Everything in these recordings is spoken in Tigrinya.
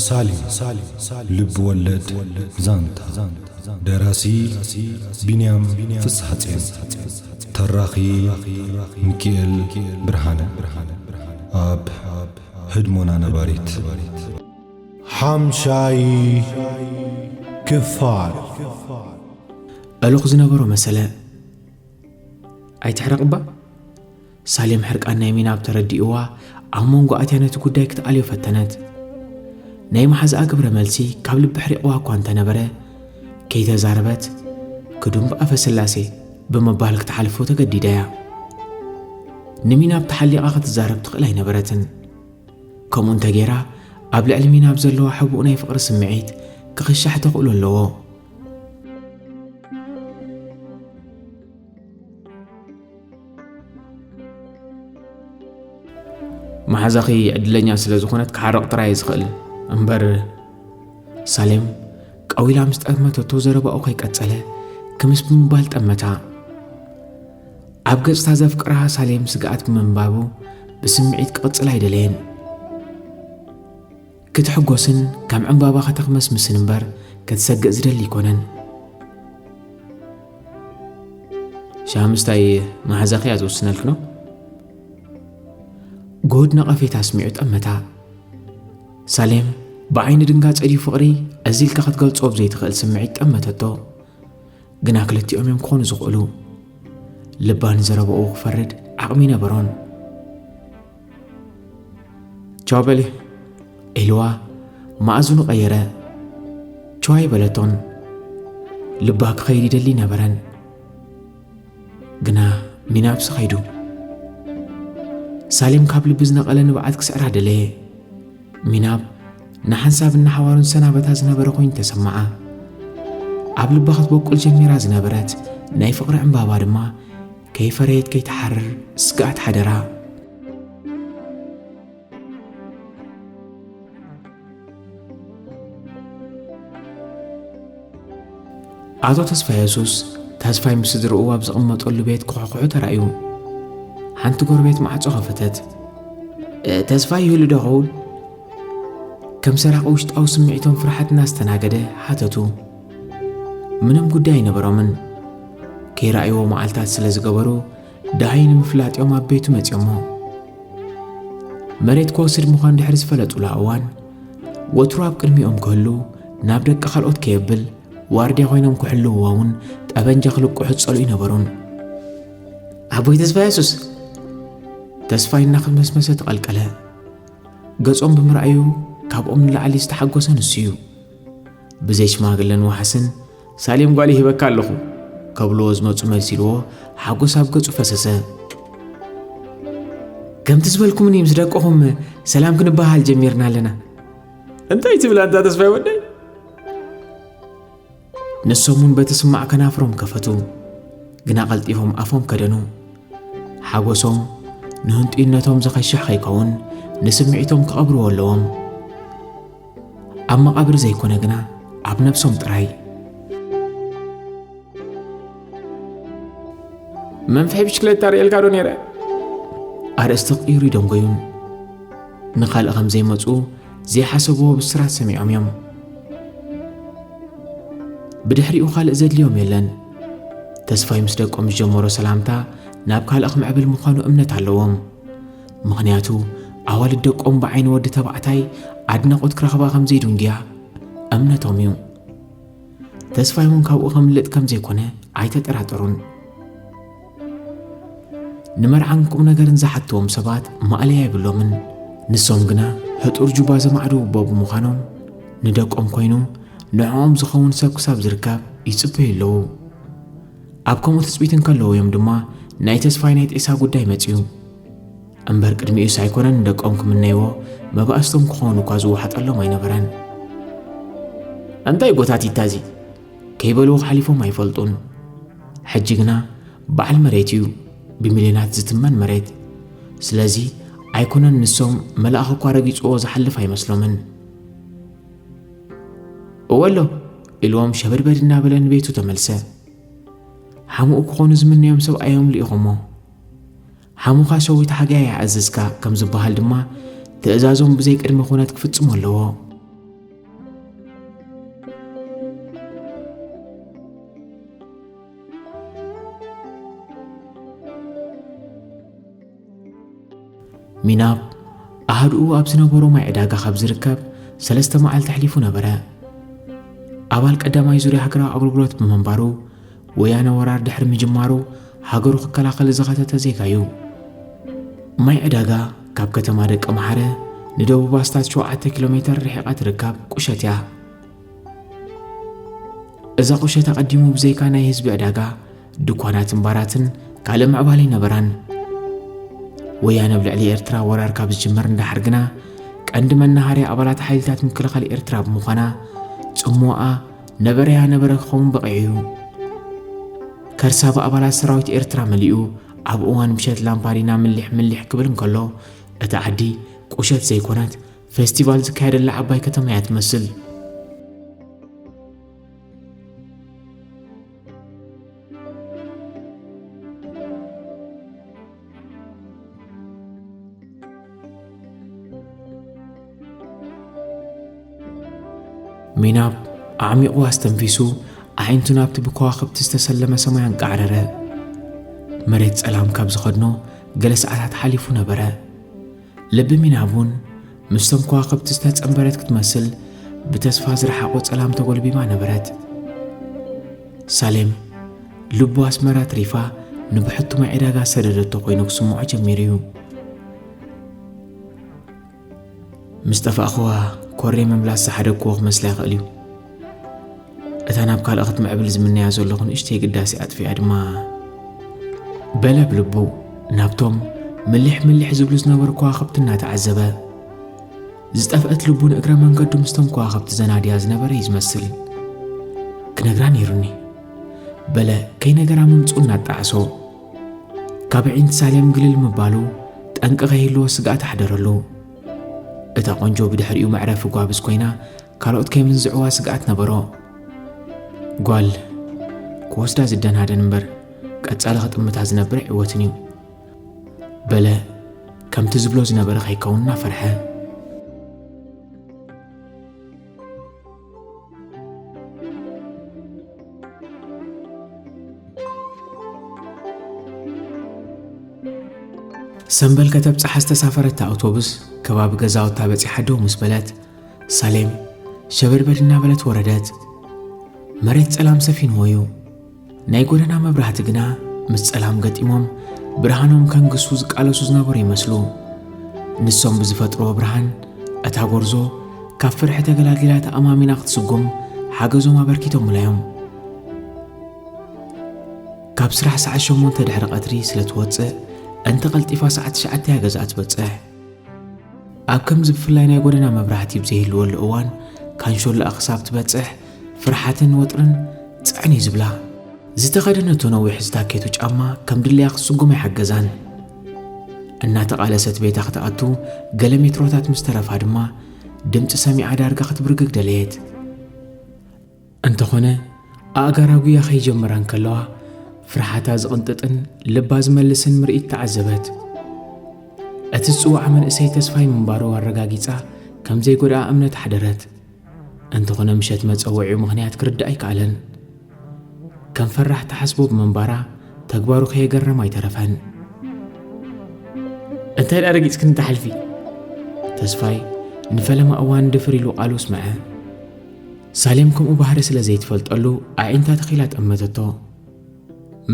ሳሊም ልብ ወለድ ዛንታ ደራሲ ቢንያም ፍስሐጽዮን ተራኺ ሚካኤል ብርሃነ አብ ህድሞና ነባሪት ሓምሻይ ክፋል ألوخ زنبرو مسألة أي تحرق با سالم حرق أن يمين عب تردئوا عمونغو أتيانة كوداي كتاليو فتنات نايم حز أكبر ملسي قبل بحرقوا كوانتا نبرة كي تزاربت كدوم بقى فسلاسي بمبالك تحالفو تقديدايا نمين عب تحالي آخد تزارب تقلي نبرتن كومون تغيرا قبل علمين عب زلوا حبونا يفقر سمعيت كخشاح تقولوا اللوو محزاخي أدلنيا سلازوخونات كحرق ترايز خل أمبر سالم قويلا مستقمته توزر بأوخي كتساله كمس بمبالت أمتا عبقز تازف قراها سالم سقعت من بابو بسمعيت كقتسلا يدلين كتحقوسن كام عم بابا خطق مسمس نمبر كتسقق زدل يكونن شامستاي محزاخي أزوسنا لكنو قود نقفي تسمعت أمتا سالم بعين دنقات أدي فقري أزيل كخت قلت صوب زي تخيل سمعت أمتا تو قناكلتي أميم كون زغلو لبان زرب أوغ فرد عقمينا برون جوابلي إلوا ما أزنو غيرا شوي بلتون لباك خيري دلينا بران قنا منابس خيدو سالم قبل بزنا قلن بعد كسر هدلي مناب نحنساب النحوارن سنة بتازنا برقوين تسمعه قبل بخط بقول جميرا زنبرت ناي فقر عن بابا دما كيف ريت كي تحرر سقعت حدرا عطو تسفى يسوس تسفى مسدر قواب زقمة تقول بيت كوحكوحو ترأيو حنت قربيت مع فتت تسفاي يولو دغول كم سرق وشت أو سمعتهم فرحة ناس تناقده حتتو منهم قداي نبرامن كي رأيو معالتات سلز قبرو داين مفلات يوم بيتو مت يومو مريت كوسر مخان دحرز فلت ولا أوان وتراب كلمي كهلو نابدك خلقت كيبل واردي غينهم كحلو واون تأبنجا خلق كحد صلو ينبرون أبوي تسفاي يسوس تسفاي ناخذ مسمسة قلقلة قصهم بمرأيو كابهم لعلي استحقوسا نسيو بزيش ما قلن وحسن سالم قالي هبكا لخو كابلو وزموت ملسيلو حقوسا بقصو فسسا كم تسبالكم اني مصدقهم سلام كنباها الجميرنا لنا انت يتبلا انت تسفاي ودي نسومون بتسمع كنافرهم كفتو قنا قلتيهم أفهم كدنو حقوسهم نهنت إنتهم زخشح خيكون نسمعتهم كقبروا اللهم أما قبر زي كنا قنا عب نفسهم تراي من فحب شكل التاريخ الكارون يرى أرستق يريدهم قيون نقال أغم زي متقو زي حسبوه بسرعة سميعهم يوم بدحري أخال أزد اليوم يلن تسفاي مسدقهم جمهور سلامتا نابك هالأخم عبل مخانو أمنت علوهم مغنياتو أول الدقهم بعين ود تبعتاي عدنا قد كرخبا خم زي دونجيا أمنتهم يوم تسفاي من كاو أخم لت كم زي كونه عايتة تراترون نمر عنكم نقرن زحتهم سبات ما عليها بلومن نسوم قنا هتور جبازة معدو بابو مخانهم ندقهم كوينو نعوم زخون ساكو ساب زركاب يصبه اللو أبكم تثبيتن كله يوم دما ناي تسفاي نايت إسا قداي متيو أمبر قدمي إسا يكونن ندقومكم النيو ما بأستم كخونو كازو حتى الله ما ينبران أنت يقوتاتي تازي كيبلو حليفو ما يفلطون حجيقنا بعل مريتيو بمليونات زتمان مريت سلازي أيكونن نسوم ملاخو كوارقيت أوز حلف هاي مسلومن أولو إلوام شبر بدنا بلن بيتو تملسه حمو أكون زمن يوم سو أيام لإغمو حمو خاسويت حاجة يعززك كم زبها الدما تأزازهم بزيك المخونات كفتسمو اللو ሚናብ ኣህድኡ ኣብ ዝነበሮ ማይ ዕዳጋ ካብ ዝርከብ 3 መዓልቲ ሓሊፉ ነበረ። ኣባል ቀዳማይ ዙርያ ሃገራዊ ኣገልግሎት ብምንባሩ ወያነ ወራር ድሕሪ ምጅማሩ ሃገሩ ክከላኸል ዝኸተተ ዜጋ እዩ። ማይ ዕዳጋ ካብ ከተማ ደቀ መሓረ ንደቡብ ኣስታት 7 ኪሎ ሜትር ርሒቓ ትርከብ ቁሸት እያ። እዛ ቁሸት ኣቐዲሙ ብዘይካ ናይ ህዝቢ ዕዳጋ ድኳናትን ባራትን ካልእ ምዕባለ ነበራን። ወያነ ብልዕሊ ኤርትራ ወራር ካብ ዝጅመር እንዳሓር ግና ቀንዲ መናሃርያ ኣባላት ሓይልታት ምክልኻል ኤርትራ ብምዃና ጽሙኣ ነበረያ ነበረ ክኸውን በቒዑ እዩ። ከርሳ ብኣባላት ሰራዊት ኤርትራ መሊኡ ኣብ እዋን ምሸት ላምፓዲና ምሊሕ ክብል እንከሎ እታ ዓዲ ቁሸት ዘይኮነት ፌስቲቫል ዝካየደላ ዓባይ ከተማ እያ ትመስል። ሚናብ ዓሚቑ ኣስተንፊሱ ዓይንቱ ናብቲ ብከዋኽብቲ ዝተሰለመ ሰማይ አንቃዕረረ። መሬት ጸላም ካብ ዝኸድኖ ገለ ሰዓታት ሓሊፉ ነበረ። ልቢ ሚናብ እውን ምስቶም ከዋኽብቲ ዝተጸንበረት ክትመስል ብተስፋ ዝረሓቆ ጸላም ተጐልቢባ ነበረት። ሳሌም ልቡ ኣስመራ ትሪፋ ንብሕቱ ማይ ዕዳጋ ሰደደቶ ኮይኑ ክስምዖ ጀሚሩ እዩ። ምስ ጠፋእኽዋ ኮሬ መምላስ ዝሓደግክዎ ክመስላ ይኽእል እዩ። እታ ናብ ካልእ ክትምዕብል ዝምነያ ዘለኹ ንእሽተይ ግዳሴ ኣጥፊኣ ድማ በለ ብልቡ ናብቶም ምሊሕ ዝብሉ ዝነበሩ ከዋኽብቲ እናተዓዘበ ዝጠፍአት ልቡ ንእግረ መንገዱ ምስቶም ከዋኽብቲ ዘናድያ ዝነበረ እዩ ዝመስል። ክነግራ ነይሩኒ በለ ከይነገራ ምምፁ እናጣዕሶ ካብ ዒንቲ ሳሌም ግልል ምባሉ ጠንቂ ኸይህልዎ ስጋኣት ኣሕደረሉ። እታ ቆንጆ ብድሕሪኡ መዕረፊ ጓብዝ ኮይና ካልኦት ከይምንዝዕዋ ስጋኣት ነበሮ። ጓል ክወስዳ ዝደናደን እምበር ቀጻሊ ኽጥምታ ዝነብር ዕወትን እዩ። በለ ከምቲ ዝብሎ ዝነበረ ኸይከውንና ፈርሐ። ሰንበል ከተብፅሓ ዝተሳፈረት ኣውቶቡስ ከባቢ ገዛውታ በፂሓ ደው ምስ በለት ሳሌም ሸበድበድ እናበለት ወረደት። መሬት ጸላም ሰፊንዎ እዩ። ናይ ጎደና መብራህቲ ግና ምስ ጸላም ገጢሞም ብርሃኖም ከንግሱ ዝቃለሱ ዝነበሩ ይመስሉ። ንሶም ብዝፈጥርዎ ብርሃን እታ ጐርዞ ካብ ፍርሒ ተገላጊላ ተኣማሚና ክትስጉም ሓገዞም ኣበርኪቶም ሙላዮም። ካብ ስራሕ ሰዓት 8 ድሕሪ ቀትሪ ስለ ትወፅእ እንተ ቐልጢፋ ሰዓት 9 እያ ገዛኣ ትበጽሕ። ኣብ ከምዚ ብፍላይ ናይ ጎደና መብራህቲ ብዘይህልወሉ እዋን ካንሾላ ኣኽሳብ ትበጽሕ ፍርሓትን ወጥርን ጽዕኒ ዝብላ። ዝተኸደነቶ ነዊሕ ዝታኬቱ ጫማ ከም ድልያ ክትስጉም ኣይሓገዛን። እናተቓለሰት ቤታ ክትኣቱ ገለ ሜትሮታት ምስ ተረፋ ድማ ድምፂ ሰሚዓ ዳርጋ ክትብርግግ ደለየት። እንተኾነ ኣእጋራ ጉያ ኸይጀምራን ከለዋ ፍርሓታ ዝቕንጥጥን ልባ ዝመልስን ምርኢት ተዓዘበት። እቲ ዝጽዋዕ መንእሰይ ተስፋይ ምንባሩ ኣረጋጊጻ ከም ዘይጐድኣ እምነት ሓደረት። እንተኾነ ምሸት መጸውዒኡ ምኽንያት ክርዳእ ኣይከኣለን። ከም ፈራሕ ተሓስቦ ብምንባራ ተግባሩ ከየገረም ኣይተረፈን። እንታይ ዳ ረጊጽ ክንተሓልፊ ተስፋይ ንፈለማ እዋን ድፍር ኢሉ ቃሉ ስምዐ። ሳሌም ከምኡ ባህሪ ስለ ዘይትፈልጠሉ ኣዒንታ ተኺላ ጠመተቶ።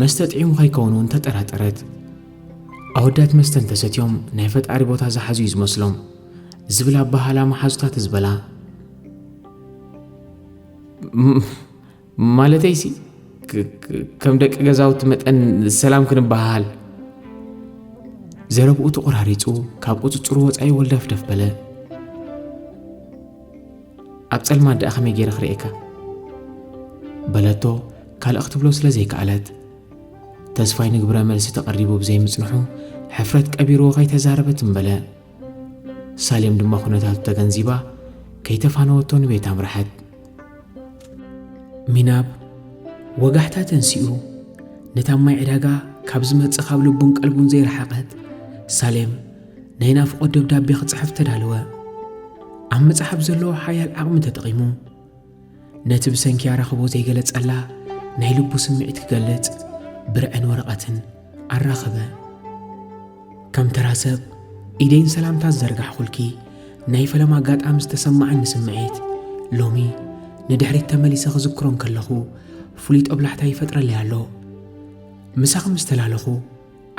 መስተ ጥዒሙ ኸይከውኑ እንተጠራጠረት። ኣወዳት መስተ እንተሰትዮም ናይ ፈጣሪ ቦታ ዝሓዙ እዩ ዝመስሎም ዝብል ኣባህላ መሓዙታት ዝበላ ማለተይሲ ከም ደቂ ገዛውቲ መጠን ሰላም ክንበሃል። ዘረብኡ ተቆራሪጹ ካብ ቁፅፅሩ ወፃኢ ወልደፍደፍ በለ። ኣብ ጸልማ ደኣ ኸመይ ገይረ ክርእየካ በለቶ ካልእ ክትብሎ ስለ ዘይከኣለት። ተስፋይ ንግብረ መልሲ ተቐሪቡ ብዘይምጽንሑ ሕፍረት ቀቢርዎ ኸይተዛረበት እምበለ። ሳሌም ድማ ኩነታቱ ተገንዚባ ከይተፋነወቶ ንቤታ ምራሐት። ሚናብ ወጋሕታ ተንሲኡ ነታ ማይ ዕዳጋ ካብ ዝመጽእ ካብ ልቡን ቀልቡን ዘይረሓቐት ሳሌም ናይ ናፍቖት ደብዳቤ ክጽሕፍ ተዳልወ። ኣብ መጽሓፍ ዘለዎ ሓያል ዓቕሚ ተጠቒሙ ነቲ ብሰንኪያ ረኽቦ ዘይገለጸላ ናይ ልቡ ስምዒት ክገልጽ ብርዕን ወረቐትን ኣራኸበ። ከም ተራ ሰብ ኢደይን ሰላምታ ዘርጋሕኩልኪ ናይ ፈለማ ኣጋጣሚ ዝተሰማዓኒ ስምዒት ሎሚ ንድሕሪት ተመሊሰ ክዝክሮን ከለኹ ፍሉይ ጦብላሕታ ይፈጥረለይ ኣሎ። ምሳኺ ምስ ተላለኹ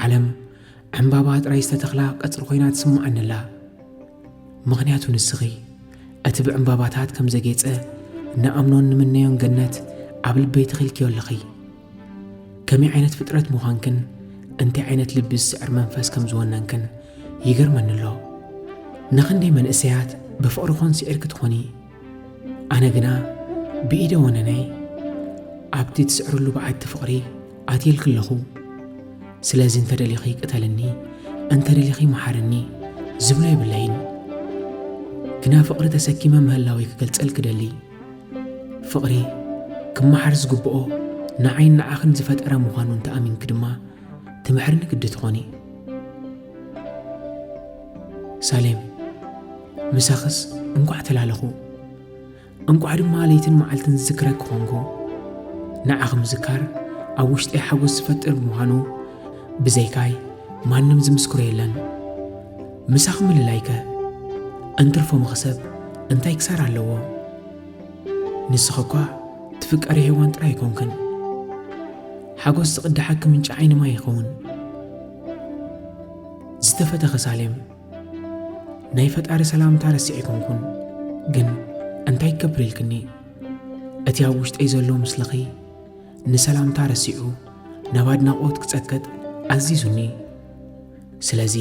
ዓለም ዕምባባ ጥራይ ዝተተኽላ ቀጽሪ ኮይና ትስምዓንላ። ምኽንያቱ ንስኺ እቲ ብዕምባባታት ከም ዘጌጸ ንኣምኖን ንምነዮን ገነት ኣብ ልበይ ተኺልክዮ ኣለኺ። ከመይ ዓይነት ፍጥረት ምዃንክን እንታይ ዓይነት ልቢ ዝስዕር መንፈስ ከም ዝወነንክን ይገርመኒ ኣሎ። ንኽንደይ መንእሰያት ብፍቕሪ ኾን ስዒር ክትኾኒ ኣነ ግና ብኢደ ወነነይ ኣብቲ ትስዕርሉ በዓቲ ፍቕሪ ኣትየልክ ኣለኹ። ስለዚ እንተደሊኺ ቅተልኒ እንተደሊኺ መሓርኒ ዝብሎ የብለይን። ግና ፍቕሪ ተሰኪመ ምህላወይ ክገልጸል ክደሊ ፍቕሪ ክመሓር ዝግብኦ ንዓይን ንዓኽን ዝፈጠረ ምዃኑ እንተኣሚንክ ድማ ትምሕርኒ ግዲ ትኾኒ። ሳሌም ምሳኽስ እንቋዕ ተላለኹ እንቋዕ ድማ ለይትን መዓልትን ዝዝክረክ ኾንኩ ንዓኽ ምዝካር ኣብ ውሽጠይ ሓጎስ ዝፈጥር ብምዃኑ ብዘይካይ ማንም ዝምስክሮ የለን። ምሳኽ ምልላይከ እንትርፎ መኽሰብ እንታይ ክሳር ኣለዎ? ንስኸ እኳ ትፍቀሪ ሔዋን ጥራይ ኣይኮንክን። ሓጎስ ዝቕድሓክ ምንጪ ዓይንማ ይኸውን። ዝተፈተኸ ሳሌም ናይ ፈጣሪ ሰላምታ ረሲዕ ኣይኮንኩን። ግን እንታይ ክገብር ኢልክኒ? እቲ ኣብ ውሽጠይ ዘሎ ምስልኺ ንሰላምታ ረሲዑ ናብ ኣድናቖት ክጸቅጥ ኣዚዙኒ። ስለዚ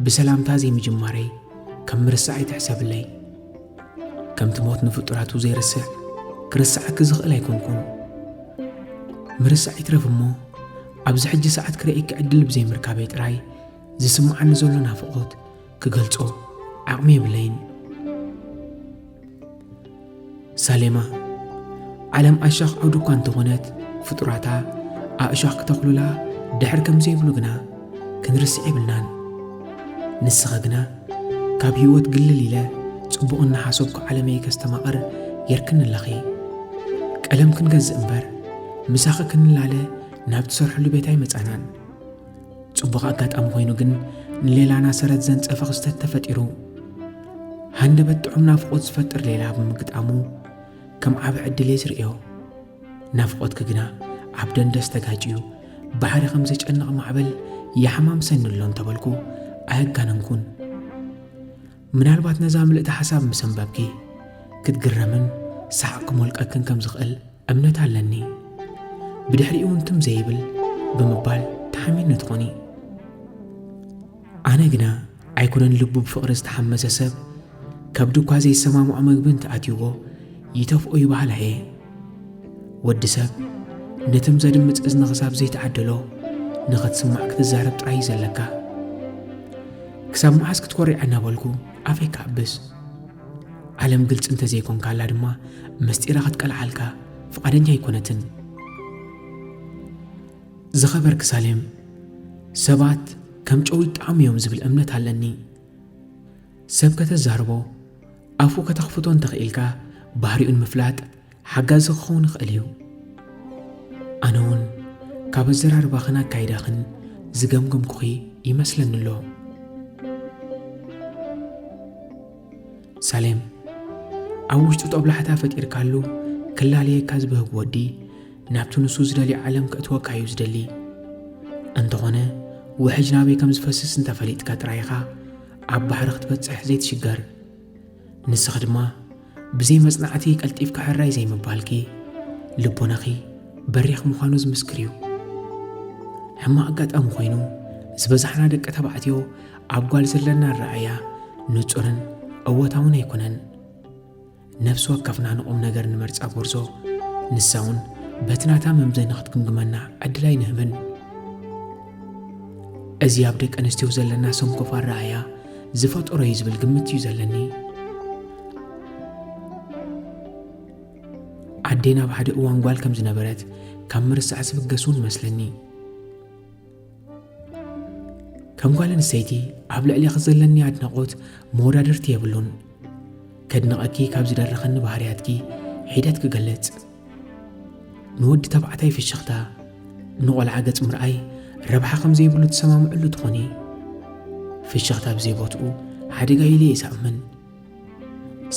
ብሰላምታ ዘይምጅማረይ ከም ምርሳዕ ኣይትሕሰብለይ። ከምቲ ሞት ንፍጡራቱ ዘይርስዕ ክርስዓክ ዝኽእል ኣይኮንኩን። ምርሳዕ ይትረፍ እሞ ኣብዚ ሕጂ ሰዓት ክረኢክ ዕድል ብዘይምርካበይ ጥራይ ዝስምዓኒ ዘሎ ናፍቖት ክገልጾ ዓቕሚ የብለይን። ሳሌማ ዓለም ኣሻኽ ዓውዱ እኳ እንተኾነት ፍጡራታ ኣእሻኽ ክተኽሉላ ድሕር ከም ዘይብሉ ግና ክንርስዕ የብልናን። ንስኸ ግና ካብ ህይወት ግልል ኢለ ጽቡቕ እናሓሰብኩ ዓለመይ ከስተማቕር የርክን ኣለኺ። ቀለም ክንገዝእ እምበር ምሳኺ ክንላለ ናብ ትሰርሕሉ ቤት ኣይመጻናን። ጽቡቕ ኣጋጣሚ ኮይኑ ግን ንሌላና ሰረት ዘንጸፈ ክስተት ተፈጢሩ ሃንደበት ጥዑም ናፍቖት ዝፈጥር ሌላ ብምግጣሙ ከም ዓብ ዕድል እየ ዝርእዮ። ናፍቖትክ ግና ኣብ ደንደስ ተጋጭዩ ባሕሪ ከም ዘጨንቕ ማዕበል የሓማምሰኒ ኣሎ እንተበልኩ ኣየጋነንኩን። ምናልባት ነዛ ምልእቲ ሓሳብ ምስ ኣንበብኪ ክትግረምን ሰሓቕ ክመልቀክን ከም ዝኽእል እምነት ኣለኒ። ብድሕሪኡ እንቱም ዘይብል ብምባል ተሓሚኒ ትኾኒ። ኣነ ግና ኣይኮነን ልቡ ብፍቕሪ ዝተሓመሰ ሰብ ከብዲ እኳ ዘይሰማምዖ መግቢ እንተኣትይዎ ይተፍኦ ይበሃል እየ። ወዲ ሰብ ነቶም ዘድምፅ እዝኒ ክሳብ ዘይተዓደሎ ንኽትስማዕ ክትዛረብ ጥራይ ዘለካ። ክሳብ መዓስ ክትኰሪዕ እናበልኩ ኣፈይ ክዓብስ። ዓለም ግልጽ እንተዘይኮንካላ ድማ መስጢራ ክትቀልዓልካ ፍቓደኛ ኣይኮነትን። ዝኸበርክ ሳሌም ሰባት ከም ጨው ይጣዕሙ እዮም ዝብል እምነት ኣለኒ። ሰብ ከተዛርቦ ኣፉ ከተኽፍቶ እንተኽኢልካ ባህሪኡን ምፍላጥ ሓጋዚ ክኸውን ይኽእል እዩ። ኣነ እውን ካብ ኣዘራርባኽን ኣካይዳኽን ዝገምገምኩኺ ይመስለኒ ኣሎ። ሳሌም ኣብ ውሽጡ ጦብላሕታ ፈጢርካሉ ክላለየካ ዝብህግ ወዲ ናብቲ ንሱ ዝደልዮ ዓለም ከእትወካ እዩ ዝደሊ። እንተኾነ ውሕጅ ናበይ ከም ዝፈስስ እንተፈሊጥካ ጥራይኻ ኣብ ባሕሪ ክትበጽሕ ዘይትሽገር። ንስኽ ድማ ብዘይ መጽናዕቲ ቀልጢፍካ ሕራይ ዘይምባልኪ ልቦናኺ በሪኽ ምዃኑ ዝምስክር እዩ። ሕማቕ ኣጋጣሚ ኮይኑ ዝበዛሕና ደቂ ተባዕትዮ ኣብ ጓል ዘለና ረኣያ ንጹርን እወታውን ኣይኮነን። ነፍሲ ወከፍና ንቑም ነገር ንመርጻ ቦርዞ ንሳውን በትናታ መምዘይ ንኽትግምግመና ዕድል ኣይንህብን። እዚ ኣብ ደቂ ኣንስትዮ ዘለና ሰንኮፍ ኣረኣያ ዝፈጠሮ እዩ ዝብል ግምት እዩ ዘለኒ። ዓዴና ብሓደ እዋን ጓል ከም ዝነበረት ካብ ምርሳዕ ዝብገሱን ይመስለኒ። ከም ጓል ኣንስተይቲ ኣብ ልዕሊኻ ዘለኒ ኣድናቖት መወዳድርቲ የብሉን። ከድንቐኪ ካብ ዝደረኸኒ ባህርያትኪ ሒደት ክገለጽ ንወዲ ተባዕታይ ፍሽኽታ ንቖልዓ ገጽ ምርኣይ ረብሓ ከም ዘይብሉ ትሰማምዕሉ ትኾኒ። ፍሽኽታ ብዘይቦትኡ ሓደጋ ኢለ ይሰኣምን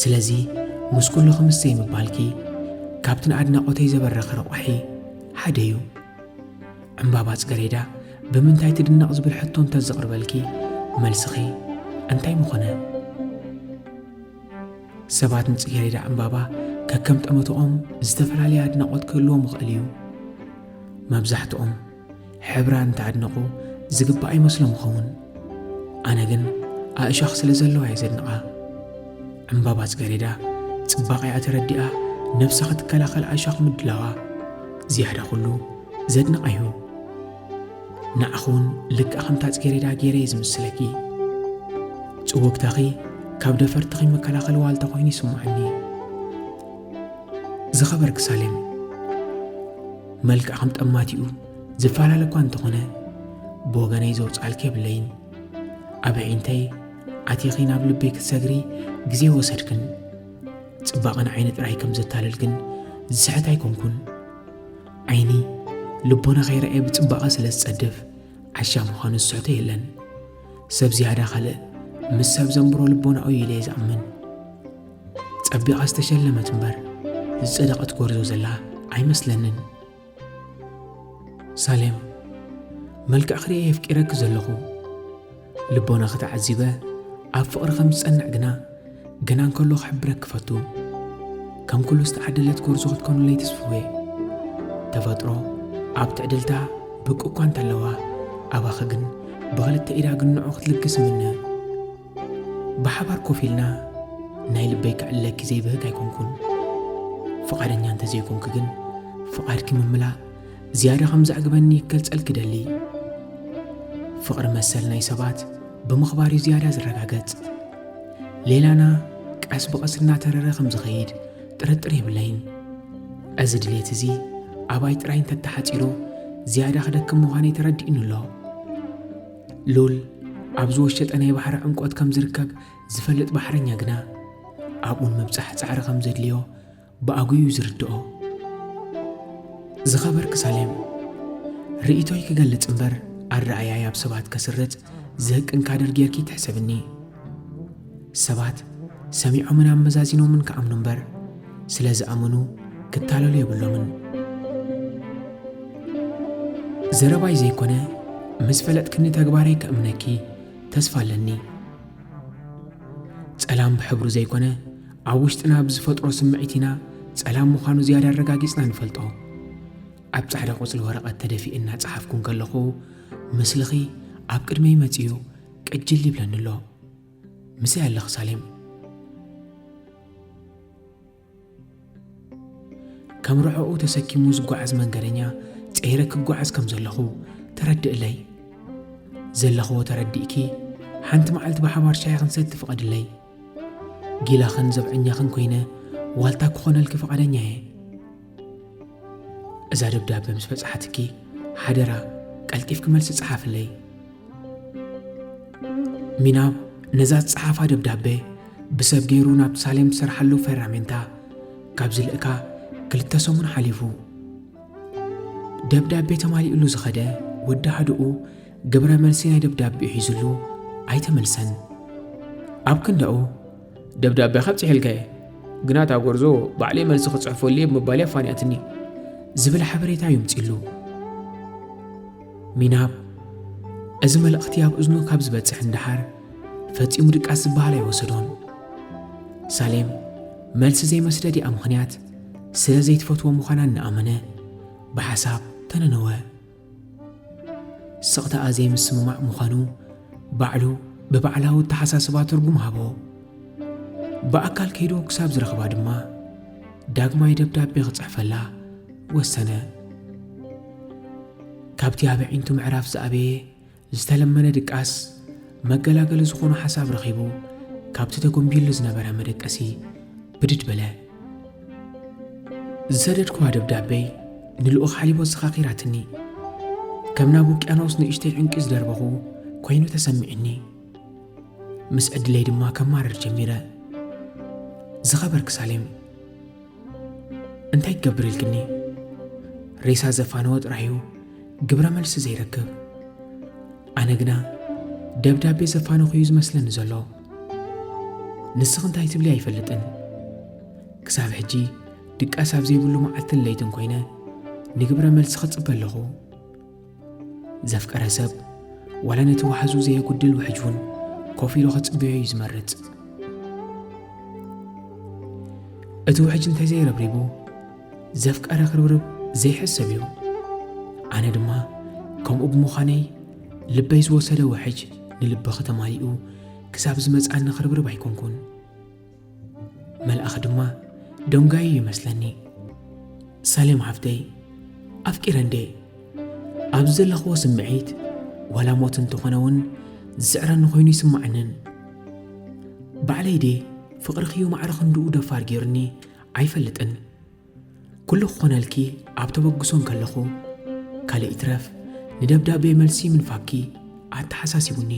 ስለዚ ምስ ኩሉ ኽምስተይ ምባልኪ ካብትን ኣድናቖተይ ዘበረኸ ረቑሒ ሓደ እዩ ዕምባባ ጽጌረዳ ብምንታይ ትድነቕ ዝብል ሕቶ እንተዘቕርበልኪ መልስኺ እንታይ ምኾነ ሰባት ንጽጌረዳ ዕምባባ ከከም ጠመቶኦም ዝተፈላለየ ኣድናቖት ክህልዎም ይኽእል እዩ መብዛሕትኦም ሕብራ እንተኣድነቑ ዝግባእ ኣይመስሎም ይኸውን ኣነ ግን ኣእሻኽ ስለ ዘለዋ እየ ዘድንቓ ዕምባባ ጽጌረዳ ጽባቐያ ተረዲኣ ነፍሳ ክትከላኸል ኣእሻኽ ምድላዋ ዝያዳ ኩሉ ዘድንቕ እዩ ንዓኹን ልክዕ ከምታ ጽጌረዳ ገይረ ዝምስለኪ ጽውግታኺ ካብ ደፈርትኺ መከላኸሊ ዋልታ ኮይኑ ይስምዓኒ ዝኸበርክ ሳሌም መልክዕ ከም ጠማቲኡ ዝፈላለ እኳ እንተኾነ ብወገነይ ዘውፃልኪ የብለይን ኣብ ዒንተይ ኣቲኺ ናብ ልበይ ክትሰግሪ ግዜ ወሰድክን ጽባቐን ዓይኒ ጥራይ ከም ዘታልል ግን ዝስሕት ኣይኮንኩን ዓይኒ ልቦና ኸይረአየ ብጽባቐ ስለ ዝጸድፍ ዓሻ ምዃኑ ዝስሕቶ የለን ሰብ ዝያዳ ካልእ ምስ ሰብ ዘንብሮ ልቦናኡ ኢለ ዝኣምን ጸቢቓ ዝተሸለመት እምበር ዝጸደቐት ጐርዞ ዘላ ኣይመስለንን ሳሌም መልክዕ ክርአ የፍቂረክ ዘለኹ ልቦና ክትዓዚበ ኣብ ፍቕሪ ከም ዝጸንዕ ግና ገና እንከሎ ክሕብረክ ክፈቱ ከም ኩሉ ዝተዓደለት ጐርዞ ክትኮኑለይ ተስፍዌ ተፈጥሮ ኣብ ትዕድልታ ብቅ እኳ እንተለዋ ኣባኸ ግን ብኽልተ ኢዳ ግንዑ ክትልግስ ምነ ብሓባር ኮፍ ኢልና ናይ ልበይ ክዕለኪ ዘይብህግ ኣይኮንኩን ፍቓደኛ እንተዘይኮንክ ግን ፍቓድኪ ምምላእ ዝያዳ ከም ዘዕግበኒ ይገልጸልክ ደሊ ፍቕሪ መሰል ናይ ሰባት ብምኽባር እዩ ዝያዳ ዝረጋገጽ ሌላና ቀስ ብቐስ እናተረረ ከም ዝኸይድ ጥርጥር የብለይን እዚ ድሌት እዚ ኣባይ ጥራይ እንተተሓፂሩ ዝያዳ ክደክም ምዃነይ ተረዲእኑ ኣሎ ሉል ኣብ ዝወሸጠ ናይ ባሕሪ ዕምቆት ከም ዝርከብ ዝፈልጥ ባሕረኛ ግና ኣብኡን ምብጻሕ ጻዕሪ ከም ዘድልዮ ብኣጉዩ ዝርድኦ ዝኸበርክ ሳሌም ርእቶይ ክገልጽ እምበር ኣረኣያይ ኣብ ሰባት ከስርጽ ዝህቅን ካደር ጌርኪ ትሕሰብኒ ሰባት ሰሚዖምን ኣመዛዚኖምን ከኣምኑ እምበር ስለ ዝኣምኑ ክታለሉ የብሎምን ዘረባይ ዘይኮነ ምስ ፈለጥክኒ ተግባረይ ከእምነኪ ተስፋ ኣለኒ ጸላም ብሕብሩ ዘይኮነ ኣብ ውሽጥና ብዝፈጥሮ ስምዒት ኢና ጸላም ምዃኑ ዝያዳ ኣረጋጊጽና ንፈልጦ ኣብ ጻዕዳ ቆጽሊ ወረቐት ተደፊእና ጸሓፍኩን ከለኹ ምስልኺ ኣብ ቅድመይ መጺኡ ቅጅል ይብለኒ ኣሎ ምስይ ኣለኽ ሳሌም ከም ርሑቑ ተሰኪሙ ዝጓዓዝ መንገደኛ ጸይረ ክጓዓዝ ከም ዘለኹ ተረድእለይ ዘለኽዎ ተረዲእኪ ሓንቲ መዓልቲ ብሓባር ሻይ ክንሰቲ ፍቐድለይ ጊላኽን ዘብዐኛኽን ኮይነ ዋልታ ክኾነልኪ ፍቓደኛ እየ እዛ ደብዳቤ ምስ በጽሓትኪ ሓደራ ቀልጢፍኪ መልሲ ጽሓፍለይ ሚናብ ነዛ ዝጸሓፋ ደብዳቤ ብሰብ ገይሩ ናብ ሳሌም ትሰርሓሉ ፈራሜንታ ካብ ዝልእካ 2 ሰሙን ሓሊፉ ደብዳቤ ተማሊኡሉ ዝኸደ ወዲ ሓድኡ ግብረ መልሲ ናይ ደብዳቤ ሒዙሉ ኣይተመልሰን ኣብ ክንደኡ ደብዳቤ ኸብፂሕልከ ግና እታ ጐርዞ ባዕለይ መልሲ ክጽሕፈሉ ብምባል ኣፋንያትኒ ዝብል ሓበሬታ ይምፂሉ ሚናብ እዚ መልእኽቲ ኣብ እዝኑ ካብ ዝበጽሕ እንድሓር ፈጺሙ ድቃስ ዝበሃል ኣይወሰዶን ሳሌም መልሲ ዘይመስደዲኣ ምኽንያት ስለ ዘይትፈትዎ ምዃና እናኣመነ ብሓሳብ ተነነወ ስቕታኣ ዘይምስምማዕ ምዃኑ ባዕሉ ብባዕላዊ ተሓሳስባ ትርጉም ሃቦ ብኣካል ከይዱ ክሳብ ዝረኽባ ድማ ዳግማይ ደብዳቤ ክጽሕፈላ ወሰነ ካብቲ ኣብ ዒንቱ ምዕራፍ ዝኣበየ ዝተለመነ ድቃስ መገላገሊ ዝኾኑ ሓሳብ ረኺቡ ካብቲ ተጐንቢሉ ዝነበረ መደቀሲ ብድድ በለ ዝሰደድክዋ ደብዳቤይ ንልኡኽ ሓሊቦ ዝኻኺራትኒ ከም ናብ ውቅያኖስ ንእሽተይ ዕንቂ ዝደርበኹ ኮይኑ ተሰሚዕኒ ምስ ዕድለይ ድማ ከማረር ጀሚረ ዝኸበርክ ሳሌም እንታይ ክገብር ኢልክኒ ሬሳ ዘፋነወ ጥራዩ ግብረ መልሲ ዘይረክብ ኣነ ግና ደብዳቤ ዘፋነኹ እዩ ዝመስለኒ ዘሎ ንስኽ እንታይ ትብሊ ኣይፈልጥን ክሳብ ሕጂ ድቃስ ኣብ ዘይብሉ መዓልትን ለይትን ኮይነ ንግብረ መልሲ ክጽበ ኣለኹ ዘፍቀረ ሰብ ዋላ ነቲ ዋሕዙ ዘየጉድል ውሕጅ እውን ኮፍ ኢሉ ክጽበዮ እዩ ዝመርጽ እቲ ውሕጅ እንታይ ዘይረብሪቡ ዘፍቀረ ክርብርብ ዘይሕሰብ እዩ ኣነ ድማ ከምኡ ብምዃነይ ልበይ ዝወሰደ ውሕጅ ንልበኺ ተማሊኡ ክሳብ ዝመጻኒ ክርብርብ ኣይኮንኩን መልኣኽ ድማ ደንጋዩ ይመስለኒ ሳሌም ሓፍተይ ኣፍቂረ እንዴ ኣብዚ ዘለኽዎ ስምዒት ዋላ ሞት እንተኾነ እውን ዝስዕረኒ ኮይኑ ይስማዓንን ባዕለይ ደ ፍቕሪ ኽዩ ማዕረ ክንድኡ ደፋር ገይሩኒ ኣይፈልጥን ኩሉ ክኾነልኪ ኣብ ተበግሶን ከለኹ ካልእ ይትረፍ ንደብዳቤ መልሲ ምንፋኪ ኣተሓሳሲቡኒ